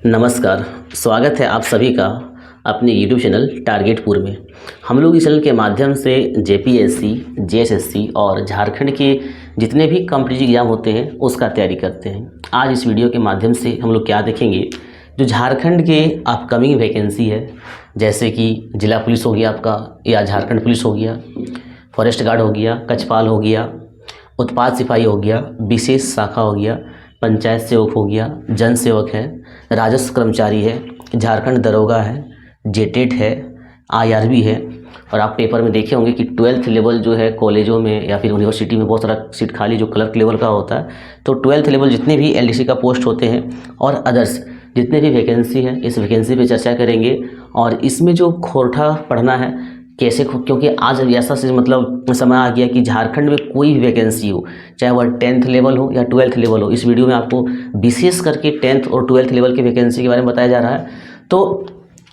नमस्कार। स्वागत है आप सभी का अपने YouTube चैनल टारगेटपुर में। हम लोग इस चैनल के माध्यम से जेपीएससी, जेएसएससी और झारखंड के जितने भी कॉम्पिटिटिव एग्जाम होते हैं उसका तैयारी करते हैं। आज इस वीडियो के माध्यम से हम लोग क्या देखेंगे, जो झारखंड के अपकमिंग वैकेंसी है, जैसे कि जिला पुलिस हो गया आपका, या झारखंड पुलिस हो गया, फॉरेस्ट गार्ड हो गया, कचपाल हो गया, उत्पाद सिपाही हो गया, विशेष शाखा हो गया, पंचायत सेवक हो गया, जन सेवक है, राजस्व कर्मचारी है, झारखंड दरोगा है, जेटेट है, आईआरबी है। और आप पेपर में देखे होंगे कि 12th लेवल जो है कॉलेजों में या फिर यूनिवर्सिटी में बहुत सारा सीट खाली जो क्लर्क लेवल का होता है, तो 12th लेवल जितने भी एलडीसी का पोस्ट होते हैं और अदर्स जितने भी वैकेंसी है, इस वैकेंसी पे चर्चा करेंगे। और इसमें जो खोरठा पढ़ना है कैसे, क्योंकि आज ऐसा मतलब समय आ गया कि झारखंड में कोई भी वैकेंसी हो, चाहे वह 10th लेवल हो या 12th लेवल हो, इस वीडियो में आपको विशेष करके 10th और 12th लेवल की वैकेंसी के बारे में बताया जा रहा है। तो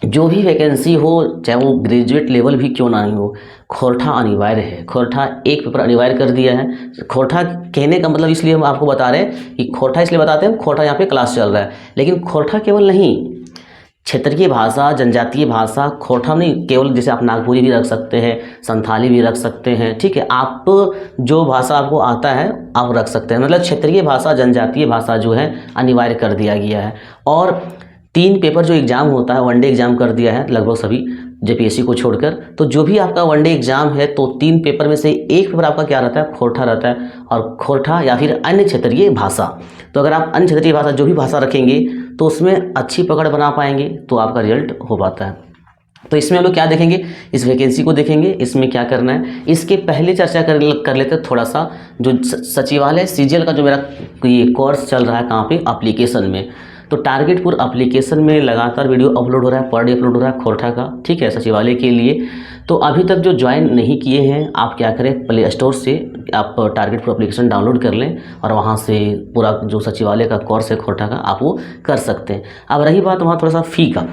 जो भी वैकेंसी हो, चाहे वो ग्रेजुएट लेवल भी क्यों ना हो, खोरठा अनिवार्य है। खोरठा एक पेपर अनिवार्य कर दिया है। खोरठा कहने का मतलब इसलिए हम आपको बता रहे हैं कि खोरठा इसलिए बताते हैं, खोरठा यहाँ पे क्लास चल रहा है, लेकिन खोरठा केवल नहीं, क्षेत्रीय भाषा, जनजातीय भाषा, खोरठा नहीं केवल, जैसे आप नागपुरी भी रख सकते हैं, संथाली भी रख सकते हैं, ठीक है। आप जो भाषा आपको आता है आप रख सकते हैं, मतलब क्षेत्रीय भाषा, जनजातीय भाषा जो है अनिवार्य कर दिया गया है। और 3 पेपर जो एग्ज़ाम होता है, वनडे एग्ज़ाम कर दिया है लगभग सभी जेपीएससी को छोड़कर। तो जो भी आपका वनडे एग्ज़ाम है, तो 3 पेपर में से एक पेपर आपका क्या रहता है, खोरठा रहता है। और खोरठा या फिर अन्य क्षेत्रीय भाषा, तो अगर आप अन्य क्षेत्रीय भाषा जो भी भाषा रखेंगे तो उसमें अच्छी पकड़ बना पाएंगे, तो आपका रिजल्ट हो पाता है। तो इसमें हम लोग क्या देखेंगे, इस वैकेंसी को देखेंगे, इसमें क्या करना है। इसके पहले चर्चा कर लेते हैं थोड़ा सा, जो सचिवालय सीजीएल का जो मेरा ये कोर्स चल रहा है, कहाँ पे, एप्लीकेशन में। तो टारगेटपुर एप्लीकेशन में लगातार वीडियो अपलोड हो रहा है, पर डे अपलोड हो रहा है खोरठा का, ठीक है, सचिवालय के लिए। तो अभी तक जो ज्वाइन नहीं किए हैं, आप क्या करें, प्ले स्टोर से आप टारगेटपुर एप्लीकेशन डाउनलोड कर लें और वहाँ से पूरा जो सचिवालय का कोर्स है खोरठा का, आप वो कर सकते हैं। अब रही बात वहाँ थोड़ा सा फ़ी का,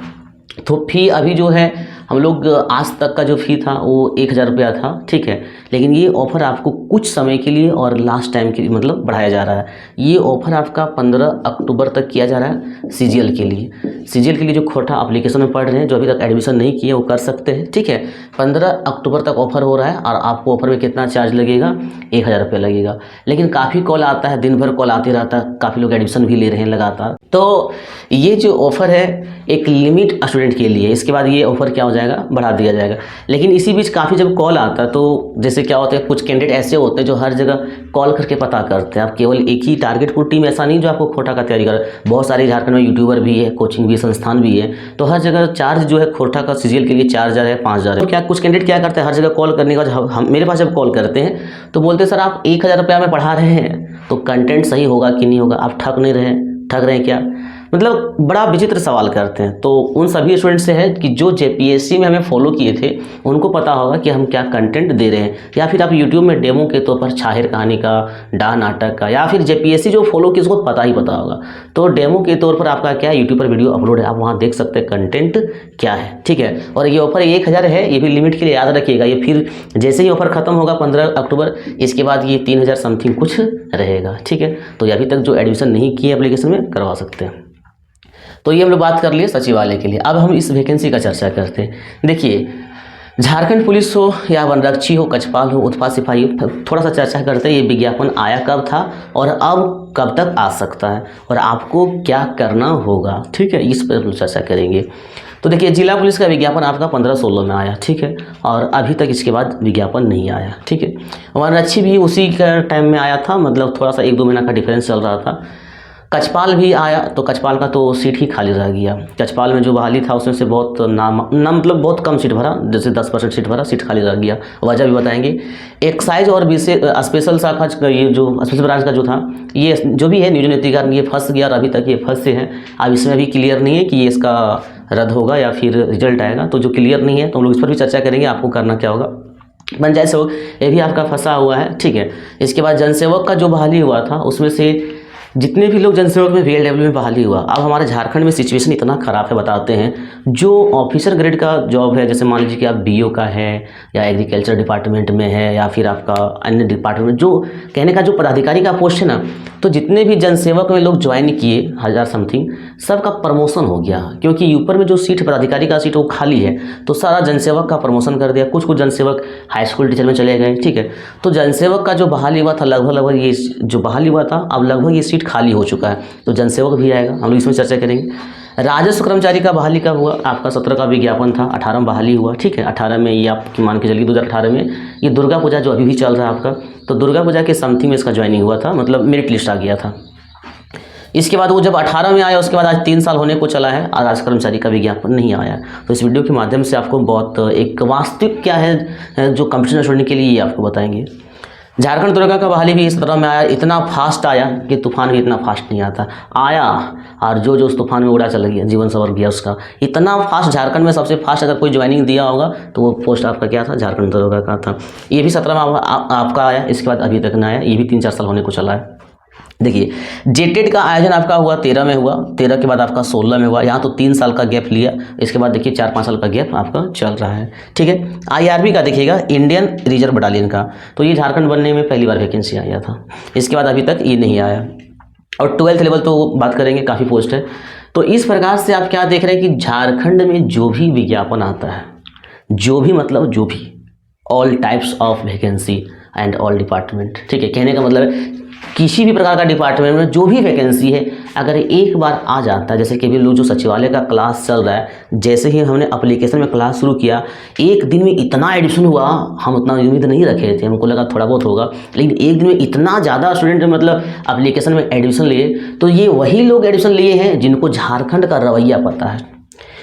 तो फ़ी अभी जो है हम लोग आज तक का जो फ़ी था वो 1000 रुपया था, ठीक है। लेकिन ये ऑफ़र आपको कुछ समय के लिए और लास्ट टाइम के लिए मतलब बढ़ाया जा रहा है। ये ऑफ़र आपका 15 अक्टूबर तक किया जा रहा है सीजीएल के लिए। सीजीएल के लिए जो खोरठा एप्लीकेशन में पढ़ रहे हैं, जो अभी तक एडमिशन नहीं किए वो कर सकते हैं, ठीक है। 15 अक्टूबर तक ऑफ़र हो रहा है और आपको ऑफ़र में कितना चार्ज लगेगा, 1000 रुपया लगेगा। लेकिन काफ़ी कॉल आता है, दिन भर कॉल आते रहता है, काफ़ी लोग एडमिशन भी ले रहे हैं लगातार। तो ये जो ऑफ़र है एक लिमिट स्टूडेंट के लिए, इसके बाद ये ऑफ़र क्या हो जाएगा, बढ़ा दिया जाएगा। लेकिन इसी बीच काफ़ी जब कॉल आता है, तो जैसे क्या होता है, कुछ कैंडिडेट ऐसे होते हैं जो हर जगह कॉल करके पता करते हैं। आप केवल एक ही टारगेटपुर टीम ऐसा नहीं जो आपको खोरठा का तैयारी कर, बहुत सारे झारखंड में यूट्यूबर भी है, कोचिंग भी, संस्थान भी है। तो हर जगह चार्ज जो है खोरठा का सीजीएल के लिए 4000 है, 5000 है। तो क्या कुछ कैंडिडेट क्या करते हैं, हर जगह कॉल करने के बाद हम मेरे पास जब कॉल करते हैं तो बोलते हैं सर आप 1000 रुपया में पढ़ा रहे हैं, तो कंटेंट सही होगा कि नहीं होगा, आप ठग नहीं रहे, ठग रहे हैं क्या, मतलब बड़ा विचित्र सवाल करते हैं। तो उन सभी स्टूडेंट से है कि जो जेपीएससी में हमें फॉलो किए थे उनको पता होगा कि हम क्या कंटेंट दे रहे हैं। या फिर आप यूट्यूब में डेमो के तौर पर छाहिर कहानी का, डा नाटक का, या फिर जेपीएससी जो फॉलो किया उसको पता ही पता होगा, तो डेमो के तौर पर आपका क्या यूट्यूब पर वीडियो अपलोड है, आप वहाँ देख सकते हैं कंटेंट क्या है, ठीक है। और ये ऑफर 1000 है, ये भी लिमिट के लिए याद रखिएगा। ये फिर जैसे ही ऑफर खत्म होगा 15 अक्टूबर, इसके बाद ये 3000 समथिंग कुछ रहेगा, ठीक है। तो ये अभी तक जो एडमिशन नहीं किए एप्लीकेशन में करवा सकते हैं। तो ये हम लोग बात कर लिए सचिवालय के लिए। अब हम इस वैकेंसी का चर्चा करते हैं। देखिए, झारखंड पुलिस हो या वनरक्षी हो, कचपाल हो, उत्पाद सिपाही हो, थोड़ा सा चर्चा करते हैं। ये विज्ञापन आया कब था और अब कब तक आ सकता है और आपको क्या करना होगा, ठीक है, इस पर हम चर्चा करेंगे। तो देखिए, जिला पुलिस का विज्ञापन आपका 15-16 में आया, ठीक है, और अभी तक इसके बाद विज्ञापन नहीं आया, ठीक है। वनरक्षी भी उसी का टाइम में आया था, मतलब थोड़ा सा 1-2 महीना का डिफरेंस चल रहा था। कचपाल भी आया, तो कचपाल का तो सीट ही खाली रह गया। कचपाल में जो बहाली था उसमें से बहुत मतलब बहुत कम सीट भरा, जैसे 10% सीट भरा, सीट खाली रह गया। वजह भी बताएंगे। एक्साइज और स्पेशल शाखा, ये जो स्पेशल ब्रांच का जो था, ये जो भी है नियोजन नीतिकार, ये फंस गया और अभी तक ये फंसे हैं। अब इसमें भी क्लियर नहीं है कि ये इसका रद्द होगा या फिर रिजल्ट आएगा। तो जो क्लियर नहीं है तो हम लोग इस पर भी चर्चा करेंगे, आपको करना क्या होगा। पंचायत सेवक ये भी आपका फंसा हुआ है, ठीक है। इसके बाद जनसेवक का जो बहाली हुआ था उसमें से जितने भी लोग जनसेवक में VLW में बहाली हुआ, अब हमारे झारखंड में सिचुएशन इतना ख़राब है, बताते हैं। जो ऑफिसर ग्रेड का जॉब है, जैसे मान लीजिए कि आप DO का है या एग्रीकल्चर डिपार्टमेंट में है या फिर आपका अन्य डिपार्टमेंट, जो कहने का जो पदाधिकारी का पोस्ट है ना, तो जितने भी जनसेवक में लोग ज्वाइन किए 1000 समथिंग, सबका प्रमोशन हो गया, क्योंकि ऊपर में जो सीट पदाधिकारी का सीट वो खाली है, तो सारा जनसेवक का प्रमोशन कर दिया। कुछ जनसेवक हाई स्कूल टीचर में चले गए, ठीक है। तो जनसेवक का जो बहाली हुआ था लगभग ये जो बहाली हुआ था, अब लगभग ये सीट खाली हो चुका है, तो जनसेवक भी आएगा, हम लोग इसमें चर्चा करेंगे। राजस्व कर्मचारी का बहाली कब हुआ? आपका 17 का विज्ञापन था, 18 में बहाली हुआ, ठीक है। 18 में ये आपकी मान के चलिए 2018 में ये दुर्गा पूजा जो अभी भी चल रहा है आपका, तो दुर्गा पूजा के समथिंग में इसका ज्वाइनिंग हुआ था, मतलब मेरिट लिस्ट आ गया था। इसके बाद वो जब 18 में आया, उसके बाद आज 3 साल होने को चला है और राजस्व कर्मचारी का विज्ञापन नहीं आया। तो इस वीडियो के माध्यम से आपको बहुत एक वास्तविक क्या है जो कंपटीशन छोड़ने के लिए ये आपको बताएंगे। झारखंड दुर्गा का बहाली भी इस तरह में आया, इतना फास्ट आया कि तूफान भी इतना फास्ट नहीं आता आया, और जो उस तूफान में उड़ा चला गया, जीवन संवर गया उसका। इतना फास्ट झारखंड में सबसे फास्ट अगर कोई ज्वाइनिंग दिया होगा तो वो पोस्ट आपका क्या था? झारखंड दुर्गा का था। ये भी 17 में आपका आया, इसके बाद अभी तक ना आया, ये भी 3-4 साल होने को चला है। देखिए, जेटेड का आयोजन आपका हुआ 13 में हुआ, 13 के बाद आपका 16 में हुआ, यहाँ तो 3 साल का गैप लिया, इसके बाद देखिए 4-5 साल का गैप आपका चल रहा है, ठीक है। IRB का देखिएगा, इंडियन रिजर्व बटालियन का, तो ये झारखंड बनने में पहली बार वैकेंसी आया था, इसके बाद अभी तक ये नहीं आया। और 12th लेवल तो बात करेंगे, काफ़ी पोस्ट है। तो इस प्रकार से आप क्या देख रहे हैं कि झारखंड में जो भी विज्ञापन आता है, जो भी मतलब जो भी, all types of vacancy and all department, ठीक है। कहने का मतलब है किसी भी प्रकार का डिपार्टमेंट में जो भी वैकेंसी है, अगर एक बार आ जाता है, जैसे कि अभी लोग जो सचिवालय का क्लास चल रहा है, जैसे ही हमने एप्लीकेशन में क्लास शुरू किया, एक दिन में इतना एडमिशन हुआ, हम उतना उम्मीद नहीं रखे थे, हमको लगा थोड़ा बहुत होगा, लेकिन एक दिन में इतना ज़्यादा स्टूडेंट मतलब एप्लीकेशन में एडमिशन लिए। तो ये वही लोग एडमिशन लिए हैं जिनको झारखंड का रवैया पता है,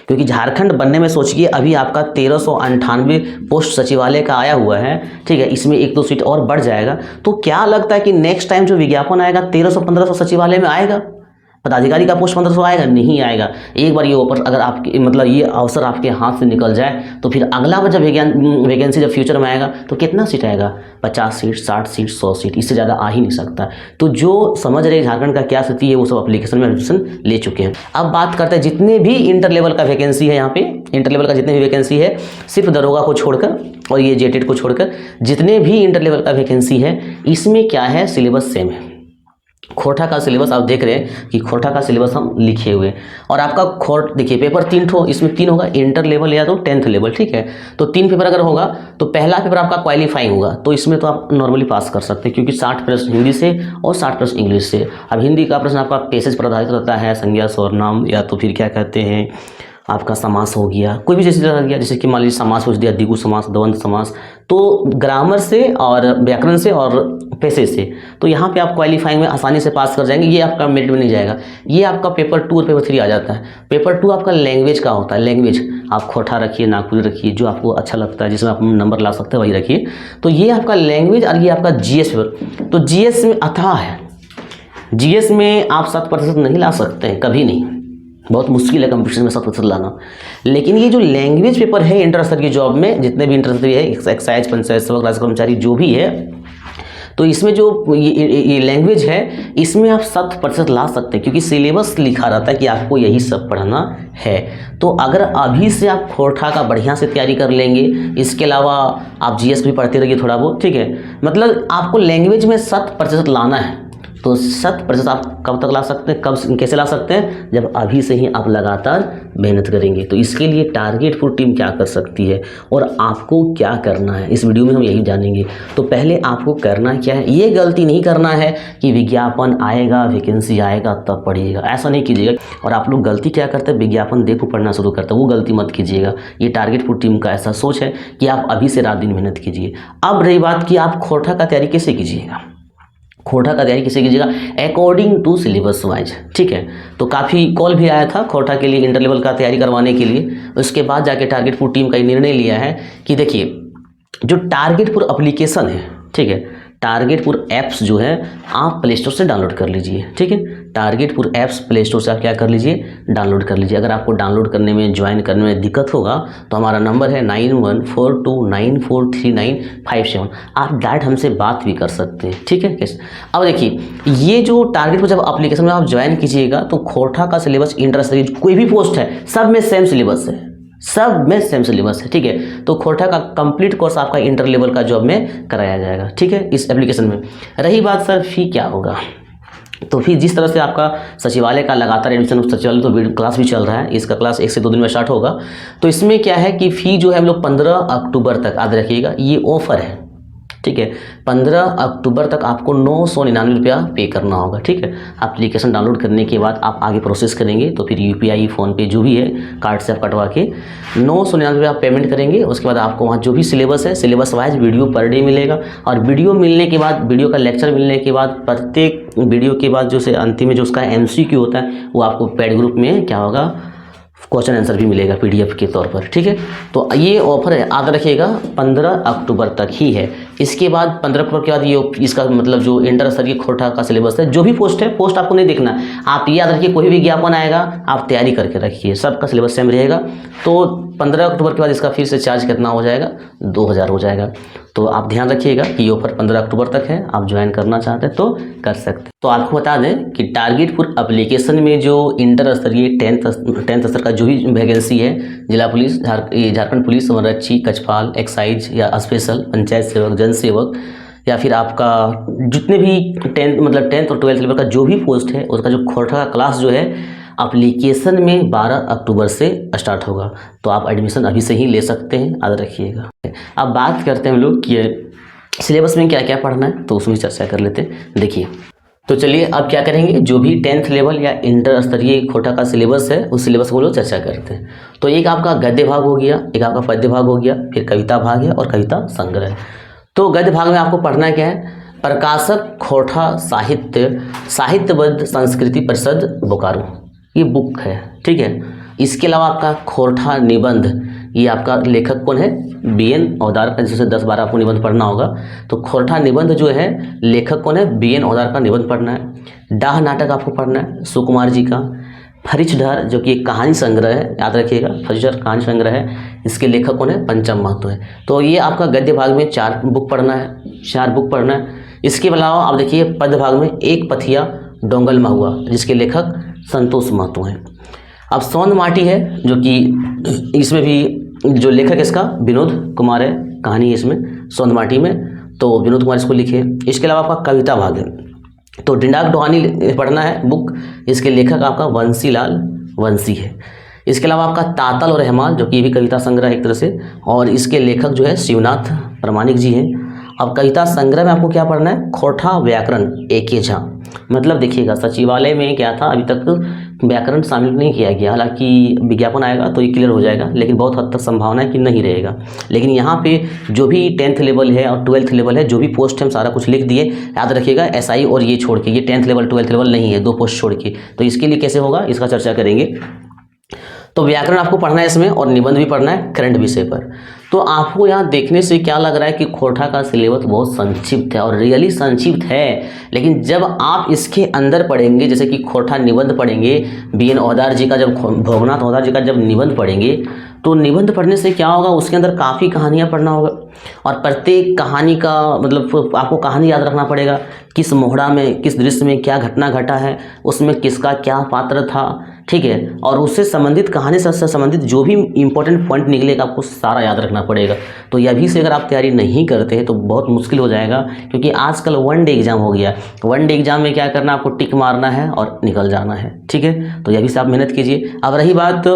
क्योंकि झारखंड बनने में सोचिए अभी आपका 1398 पोस्ट सचिवालय का आया हुआ है, ठीक है। इसमें 1-2 सीट और बढ़ जाएगा, तो क्या लगता है कि नेक्स्ट टाइम जो विज्ञापन आएगा 1300-1500 सचिवालय में आएगा? पदाधिकारी का पोस्ट 1500 आएगा? नहीं आएगा। एक बार ये ऑफर अगर आपके मतलब ये अवसर आपके हाथ से निकल जाए, तो फिर अगला बार जब वैकेंसी जब फ्यूचर में आएगा तो कितना सीट आएगा? 50 सीट, 60 सीट, 100 सीट, इससे ज़्यादा आ ही नहीं सकता। तो जो समझ रहे झारखंड का क्या स्थिति है, वो सब एप्लीकेशन में एडमिशन ले चुके हैं। अब बात करते हैं जितने भी इंटर लेवल का वैकेंसी है, यहाँ पे इंटर लेवल का जितने भी वैकेंसी है, सिर्फ दरोगा को छोड़कर और ये जेटेड को छोड़कर जितने भी इंटर लेवल का वैकेंसी है, इसमें क्या है? सिलेबस सेम है। खोरठा का सिलेबस आप देख रहे हैं कि खोरठा का सिलेबस हम लिखे हुए, और आपका देखिए पेपर 3 ठो, इसमें 3 होगा, इंटर लेवल या तो 10th लेवल, ठीक है। तो 3 पेपर अगर होगा तो पहला पेपर आपका क्वालिफाइंग होगा, तो इसमें तो आप नॉर्मली पास कर सकते हैं, क्योंकि 60 प्रश्न हिंदी से और 60 प्रश्न इंग्लिश से। अब हिंदी का प्रश्न आपका पैसेज पर आधारित रहता है, संज्ञा सर्वनाम या तो फिर क्या कहते हैं आपका समास हो गया, कोई भी जैसे रह गया, जैसे कि मान लीजिए समास पूछ दिया, द्विगु समास, द्वंद्व समास, तो ग्रामर से और व्याकरण से और पैसेज से, तो यहाँ पे आप क्वालिफाइंग में आसानी से पास कर जाएंगे, ये आपका मेरिट में नहीं जाएगा। ये आपका पेपर 2 और पेपर 3 आ जाता है। पेपर 2 आपका लैंग्वेज का होता है, लैंग्वेज आप खोरठा रखिए, नागपुरी रखिए, जो आपको अच्छा लगता है, जिसमें आप नंबर ला सकते हैं वही रखिए। तो ये आपका लैंग्वेज और ये आपका GS पेपर। तो GS में अथाह है, GS में आप 7% नहीं ला सकते हैं, कभी नहीं, बहुत मुश्किल है कंपटीशन में 7% लाना। लेकिन ये जो लैंग्वेज पेपर है इंटर स्तर की जॉब में, जितने भी इंटर स्तर है, एक्साइज, पंचायत सेवक, राजस्व कर्मचारी जो भी है, तो इसमें जो ये लैंग्वेज है, इसमें आप 7% ला सकते हैं, क्योंकि सिलेबस लिखा रहता है कि आपको यही सब पढ़ना है। तो अगर अभी से आप खोरठा का बढ़िया से तैयारी कर लेंगे, इसके अलावा आप GS भी पढ़ते रहिए थोड़ा बहुत, ठीक है, मतलब आपको लैंग्वेज में 7% लाना है। तो 7% आप कब तक ला सकते हैं, कब कैसे ला सकते हैं? जब अभी से ही आप लगातार मेहनत करेंगे। तो इसके लिए टारगेट फॉर टीम क्या कर सकती है और आपको क्या करना है, इस वीडियो में हम यही जानेंगे। तो पहले आपको करना क्या है, ये गलती नहीं करना है कि विज्ञापन आएगा, वैकेंसी आएगा तब पढ़िएगा, ऐसा नहीं कीजिएगा। और आप लोग गलती क्या करते हैं, विज्ञापन देखो पढ़ना शुरू करते हैं, वो गलती मत कीजिएगा। ये टारगेट फॉर टीम का ऐसा सोच है कि आप अभी से रात दिन मेहनत कीजिए। अब रही बात कि आप खोरठा का तैयारी कैसे कीजिएगा, खोरठा का तैयारी कैसे कीजिएगा? अकॉर्डिंग टू सिलेबस वाइज, ठीक है। तो काफ़ी कॉल भी आया था खोरठा के लिए, इंटर लेवल का तैयारी करवाने के लिए। उसके बाद जाके टारगेट फॉर टीम का निर्णय लिया है कि देखिए जो टारगेट फॉर एप्लीकेशन है, ठीक है, टारगेट फॉर ऐप्स जो है आप प्ले स्टोर से डाउनलोड कर लीजिए, ठीक है। टारगेटपुर ऐप्स प्ले स्टोर से आप क्या कर लीजिए, डाउनलोड कर लीजिए। अगर आपको डाउनलोड करने में, ज्वाइन करने में दिक्कत होगा तो हमारा नंबर है 9142943957। आप डायरेक्ट हमसे बात भी कर सकते हैं, ठीक है। कैसे, अब देखिए ये जो टारगेटपुर जब एप्लीकेशन में आप ज्वाइन कीजिएगा तो खोरठा का सिलेबस, इंटर कोई भी पोस्ट है सब में सेम सिलेबस है, सब में सेम सिलेबस है, ठीक है। तो खोरठा का कंप्लीट कोर्स आपका इंटर लेवल का जॉब में कराया जाएगा, ठीक है, इस एप्लीकेशन में। रही बात सर फी क्या होगा, तो फिर जिस तरह से आपका सचिवालय का लगातार एडमिशन, सचिवालय तो क्लास भी चल रहा है, इसका क्लास 1 से 2 दिन में स्टार्ट होगा। तो इसमें क्या है कि फ़ी जो है हम लोग 15 अक्टूबर तक, याद रखिएगा ये ऑफर है, ठीक है। 15 अक्टूबर तक आपको 999 रुपया पे करना होगा, ठीक है। एप्लीकेशन डाउनलोड करने के बाद आप आगे प्रोसेस करेंगे तो फिर UPI, फ़ोनपे जो भी है कार्ड से आप कटवा के 999 रुपया आप पेमेंट करेंगे। उसके बाद आपको वहाँ जो भी सिलेबस है, syllabus wise video per day मिलेगा। और वीडियो मिलने के बाद, वीडियो का लेक्चर मिलने के बाद, प्रत्येक वीडियो के बाद जो से अंतिम में जो उसका MCQ होता है वो आपको पेड ग्रुप में क्या होगा, क्वेश्चन आंसर भी मिलेगा PDF के तौर पर, ठीक है। तो ये ऑफर है, याद रखिएगा 15 अक्टूबर तक ही है। इसके बाद 15 अक्टूबर के बाद ये इसका मतलब जो इंटर स्तरीय खोरठा का सिलेबस है, जो भी पोस्ट है, पोस्ट आपको नहीं देखना है, आप याद रखिए कोई भी विज्ञापन आएगा आप तैयारी करके रखिए, सबका सिलेबस सेम रहेगा। तो 15 अक्टूबर के बाद इसका फिर से चार्ज कितना हो जाएगा, 2000 हो जाएगा। तो आप ध्यान रखिएगा कि ये ऑफर 15 अक्टूबर तक है, आप ज्वाइन करना चाहते हैं तो कर सकते हैं। तो आपको बता दें कि टारगेटपुर एप्लीकेशन में जो इंटर स्तरीय 10th स्तर का जो भी वैकेंसी है, जिला पुलिस, झारखंड पुलिस, वनरक्षी, कछपाल, एक्साइज या स्पेशल, पंचायत सेवक, जन सेवक, या फिर आपका जितने भी 10th और 12th लेवल का जो भी पोस्ट है उसका जो खोरठा का क्लास जो है एप्लीकेशन में 12 अक्टूबर से स्टार्ट होगा। तो आप एडमिशन अभी से ही ले सकते हैं, याद रखिएगा। अब बात करते हैं हम लोग कि सिलेबस में क्या क्या पढ़ना है, तो उसमें चर्चा कर लेते हैं। देखिए तो चलिए अब क्या करेंगे, जो भी 10th लेवल या इंटर स्तरीय खोरठा का सिलेबस है उस सिलेबस को लोग चर्चा करते हैं। तो एक आपका गद्य भाग हो गया, एक आपका पद्य भाग हो गया, फिर कविता भाग है और कविता संग्रह। तो गद्य भाग में आपको पढ़ना क्या है, प्रकाशक खोरठा साहित्यबद्ध संस्कृति परिषद बोकारो, ये बुक है, ठीक है। इसके अलावा आपका खोरठा निबंध, ये आपका लेखक कौन है, BN औदार का, जैसे 10-12 आपको निबंध पढ़ना होगा। तो खोरठा निबंध जो है लेखक कौन है, BN औदार का निबंध पढ़ना है। डाह नाटक आपको पढ़ना है सुकुमार जी का। फरिचढर जो कि एक कहानी संग्रह है, याद रखिएगा, फरिचढर कहानी संग्रह है, इसके लेखक कौन है, पंचम महतो है। तो ये आपका गद्य भाग में 4 बुक पढ़ना है। इसके अलावा आप देखिए पद्य भाग में एक पथिया डोंगल महुआ, जिसके लेखक संतोष महतो हैं। अब सौंद माटी है, जो कि इसमें भी जो लेखक है इसका विनोद कुमार है, कहानी है इसमें सौंद माटी में, तो विनोद कुमार इसको लिखे। इसके अलावा आपका कविता भाग है, तो डिंडाक डोहानी पढ़ना है बुक, इसके लेखक आपका वंशीलाल वंशी है। इसके अलावा आपका तातल और रहमान, जो कि ये भी कविता संग्रह है एक तरह से, और इसके लेखक जो है शिवनाथ प्रमाणिक जी हैं। अब कविता संग्रह में आपको क्या पढ़ना है, खोरठा व्याकरण A.K. झा। मतलब देखिएगा सचिवालय में क्या था, अभी तक व्याकरण शामिल नहीं किया गया, हालांकि विज्ञापन आएगा तो ये क्लियर हो जाएगा, लेकिन बहुत हद तक संभावना है कि नहीं रहेगा। लेकिन यहाँ पे जो भी 10th लेवल है और 12th लेवल है, जो भी पोस्ट है हम सारा कुछ लिख दिए, याद रखिएगा SI और ये छोड़ के, ये 10th लेवल 12th लेवल नहीं है, 2 पोस्ट छोड़ के। तो इसके लिए कैसे होगा, इसका चर्चा करेंगे। तो व्याकरण आपको पढ़ना है इसमें, और निबंध भी पढ़ना है करंट विषय पर। तो आपको यहाँ देखने से क्या लग रहा है कि खोरठा का सिलेबस बहुत संक्षिप्त है, और रियली संक्षिप्त है, लेकिन जब आप इसके अंदर पढ़ेंगे, जैसे कि खोरठा निबंध पढ़ेंगे, BN औदार जी का, जब भोगनाथ औदार जी का जब निबंध पढ़ेंगे, तो निबंध पढ़ने से क्या होगा, उसके अंदर काफ़ी कहानियाँ पढ़ना होगा, और प्रत्येक कहानी का मतलब आपको कहानी याद रखना पड़ेगा, किस मोहड़ा में, किस दृश्य में क्या घटना घटा है, उसमें किसका क्या पात्र था, ठीक है। और उससे संबंधित, कहानी से संबंधित जो भी इंपॉर्टेंट पॉइंट निकलेगा आपको सारा याद रखना पड़ेगा। तो ये अभी से अगर आप तैयारी नहीं करते हैं तो बहुत मुश्किल हो जाएगा, क्योंकि आजकल 1 डे एग्जाम हो गया। 1 डे एग्जाम में क्या करना, आपको टिक मारना है और निकल जाना है, ठीक है। तो ये अभी से आप मेहनत कीजिए। अब रही बात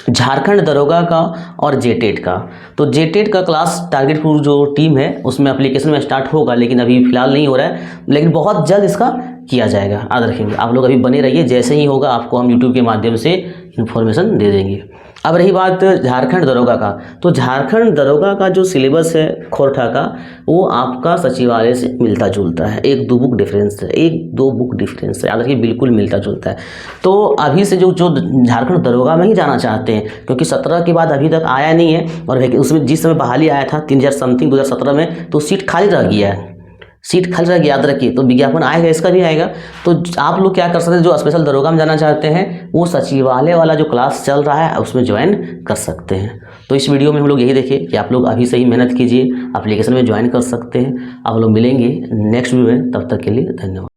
झारखंड दरोगा का और JTET का, तो JTET का क्लास टारगेटपुर जो टीम है उसमें एप्लीकेशन में स्टार्ट होगा, लेकिन अभी फिलहाल नहीं हो रहा है, लेकिन बहुत जल्द इसका किया जाएगा, याद रखेंगे। आप लोग अभी बने रहिए, जैसे ही होगा आपको हम YouTube के माध्यम से इन्फॉर्मेशन दे देंगे। अब रही बात झारखंड दरोगा का, तो झारखंड दरोगा का जो सिलेबस है खोरठा का, वो आपका सचिवालय से मिलता जुलता है, 1-2 बुक डिफरेंस है, 1-2 बुक डिफरेंस है, याद रखिए, बिल्कुल मिलता जुलता है। तो अभी से जो झारखंड दरोगा में ही जाना चाहते हैं, क्योंकि 17 के बाद अभी तक आया नहीं है, और उसमें जिस समय बहाली आया था 3000 समथिंग 2017 में, तो सीट खाली रह गया है। सीट खाली रहेगी, याद रखिए, तो विज्ञापन आएगा, इसका भी आएगा। तो आप लोग क्या कर सकते हैं, जो स्पेशल दरोगा में जाना चाहते हैं वो सचिवालय वाला जो क्लास चल रहा है उसमें ज्वाइन कर सकते हैं। तो इस वीडियो में हम लोग यही देखे कि आप लोग अभी से ही मेहनत कीजिए, एप्लीकेशन में ज्वाइन कर सकते हैं। आप लोग मिलेंगे नेक्स्ट वीडियो में, तब तक के लिए धन्यवाद।